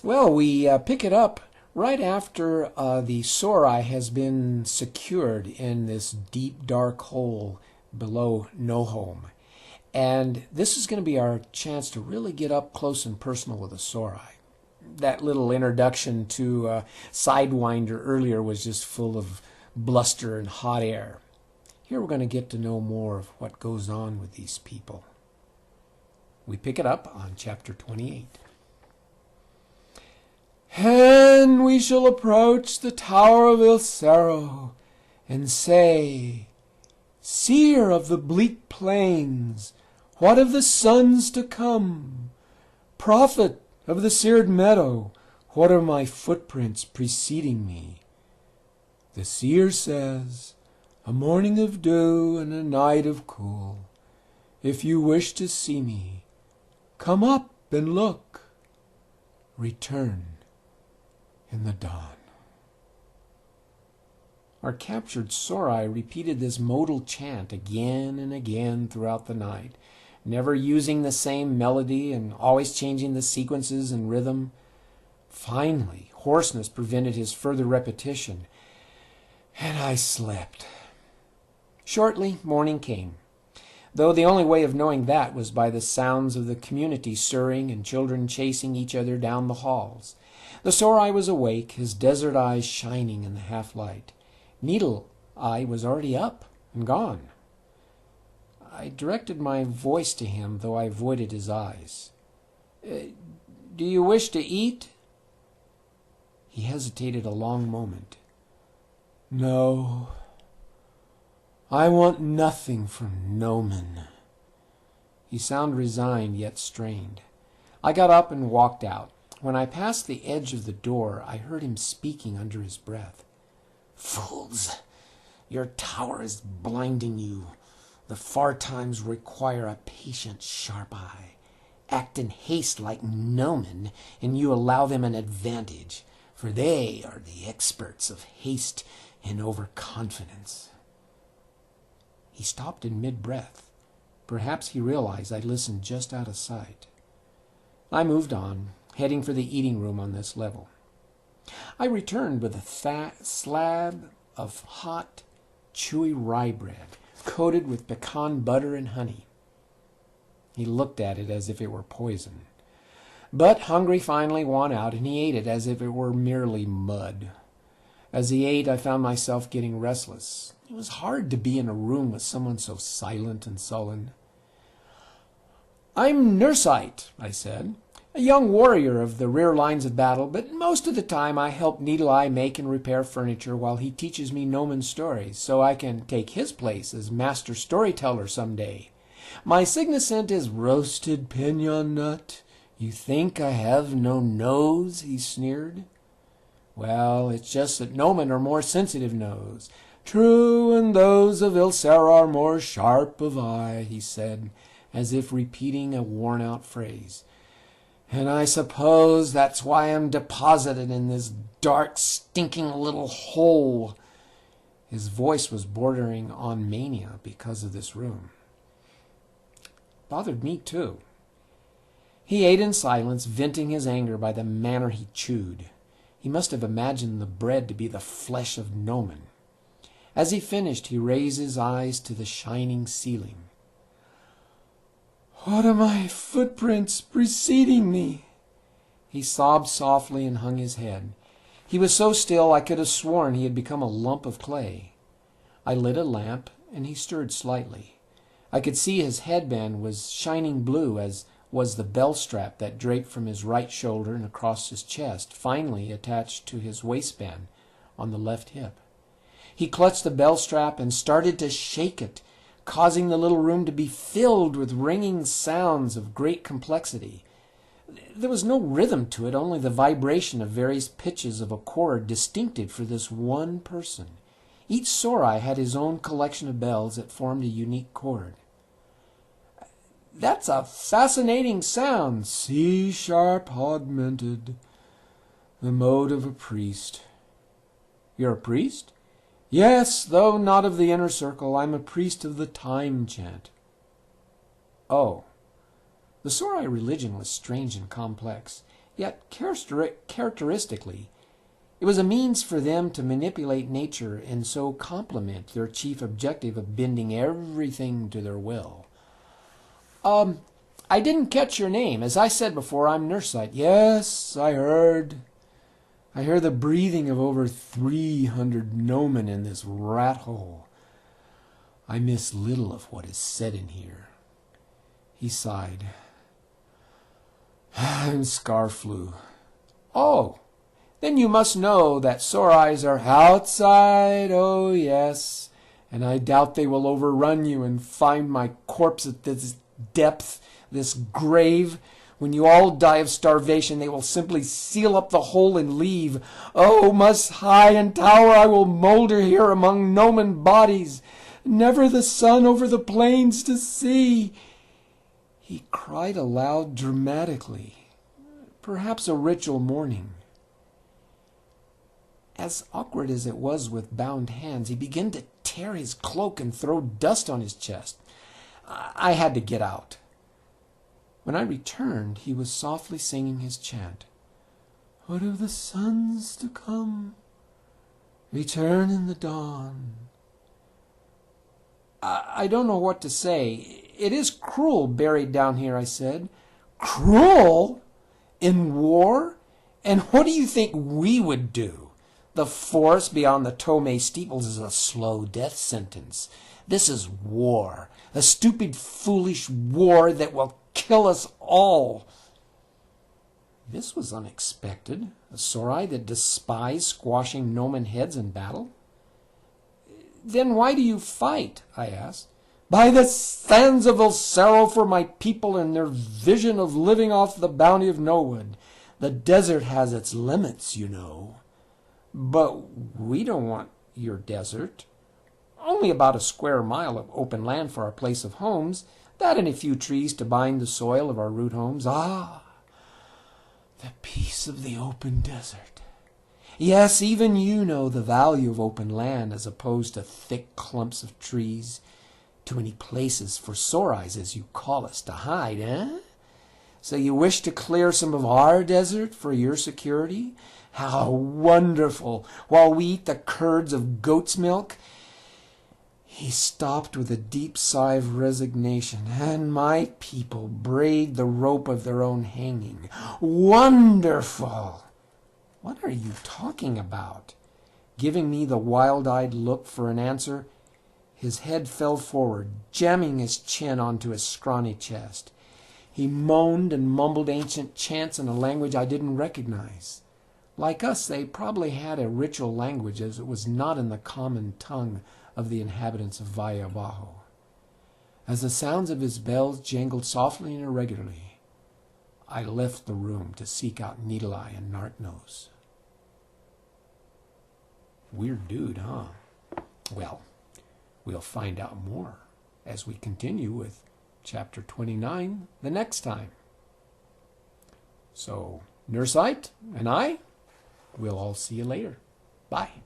Well, we pick it up right after the Sorai has been secured in this deep, dark hole below Nohome. And this is going to be our chance to really get up close and personal with the Sorai. That little introduction to Sidewinder earlier was just full of bluster and hot air. Here we're going to get to know more of what goes on with these people. We pick it up on chapter 28. And we shall approach the Tower of Il Serrohe and say, Seer of the bleak plains, what of the sons to come? Prophet of the seared meadow, what are my footprints preceding me? The seer says, a morning of dew and a night of cool. If you wish to see me, come up and look. Return in the dawn. Our captured Sorai repeated this modal chant again and again throughout the night, never using the same melody and always changing the sequences and rhythm. Finally, hoarseness prevented his further repetition, and I slept. Shortly, morning came, though the only way of knowing that was by the sounds of the community stirring and children chasing each other down the halls. The Sorai was awake, his desert eyes shining in the half-light. Needle Eye was already up and gone. I directed my voice to him, though I avoided his eyes. Do you wish to eat? He hesitated a long moment. No, I want nothing from Nomen. He sounded resigned, yet strained. I got up and walked out. When I passed the edge of the door, I heard him speaking under his breath. Fools! Your tower is blinding you. The far times require a patient, sharp eye. Act in haste like Nomen, and you allow them an advantage, for they are the experts of haste and overconfidence. He stopped in mid-breath. Perhaps he realized I listened just out of sight. I moved on, heading for the eating room on this level. I returned with a fat slab of hot, chewy rye bread, coated with pecan butter and honey. He looked at it as if it were poison. But hungry finally won out, and he ate it as if it were merely mud. As he ate, I found myself getting restless. It was hard to be in a room with someone so silent and sullen. I'm Nursite, I said, a young warrior of the rear lines of battle, but most of the time I help Needle Eye make and repair furniture while he teaches me Nomen stories, so I can take his place as master storyteller someday. My significant is roasted pinon nut. You think I have no nose? He sneered. Well, it's just that Nomen are more sensitive nose. True, and those of Il Serrohe are more sharp of eye, he said, as if repeating a worn-out phrase. And I suppose that's why I'm deposited in this dark, stinking little hole. His voice was bordering on mania because of this room. Bothered me, too. He ate in silence, venting his anger by the manner he chewed. He must have imagined the bread to be the flesh of Nomen. As he finished, he raised his eyes to the shining ceiling. What are my footprints preceding me? He sobbed softly and hung his head. He was so still I could have sworn he had become a lump of clay. I lit a lamp, and he stirred slightly. I could see his headband was shining blue, as was the bell strap that draped from his right shoulder and across his chest, finally attached to his waistband on the left hip. He clutched the bell strap and started to shake it, causing the little room to be filled with ringing sounds of great complexity. There was no rhythm to it, only the vibration of various pitches of a chord distinctive for this one person. Each Sorai had his own collection of bells that formed a unique chord. That's a fascinating sound, C-sharp augmented, the mode of a priest. You're a priest? Yes, though not of the inner circle. I'm a priest of the time chant. Oh. The Sorai religion was strange and complex. Yet, characteristically, it was a means for them to manipulate nature and so complement their chief objective of bending everything to their will. I didn't catch your name. As I said before, I'm Nursite. Yes, I heard. I hear the breathing of over 300 gnomon in this rat hole. I miss little of what is said in here. He sighed. And Scar flew. Oh, then you must know that sore eyes are outside, oh yes, and I doubt they will overrun you and find my corpse at this depth, this grave. When you all die of starvation, they will simply seal up the hole and leave. Oh, must high and tower, I will moulder here among gnomon bodies, never the sun over the plains to see. He cried aloud dramatically, perhaps a ritual mourning. As awkward as it was with bound hands, he began to tear his cloak and throw dust on his chest. I had to get out. When I returned, he was softly singing his chant. What of the sons to come? Return in the dawn. I don't know what to say. It is cruel buried down here, I said. Cruel? In war? And what do you think we would do? The forest beyond the Tomei steeples is a slow death sentence. This is war, a stupid, foolish war that will kill us all. This was unexpected. A Sorai that despised squashing gnomon heads in battle. Then why do you fight? I asked. By the sands of Il Serrohe for my people and their vision of living off the bounty of Norwood. The desert has its limits, you know. But we don't want your desert. Only about a square mile of open land for our place of homes, that and a few trees to bind the soil of our root homes. Ah, the peace of the open desert. Yes, even you know the value of open land as opposed to thick clumps of trees. Too many places for Sorais, as you call us, to hide, eh? So you wish to clear some of our desert for your security? How wonderful! While we eat the curds of goat's milk. He stopped with a deep sigh of resignation. And my people braid the rope of their own hanging. Wonderful! What are you talking about? Giving me the wild-eyed look for an answer, his head fell forward, jamming his chin onto his scrawny chest. He moaned and mumbled ancient chants in a language I didn't recognize. Like us, they probably had a ritual language, as it was not in the common tongue of the inhabitants of Valle Abajo. As the sounds of his bells jangled softly and irregularly, I left the room to seek out Needle Eye and Nark-Nose. Weird dude, huh? Well, we'll find out more as we continue with Chapter 29 the next time. So, Nursite and I, we'll all see you later. Bye.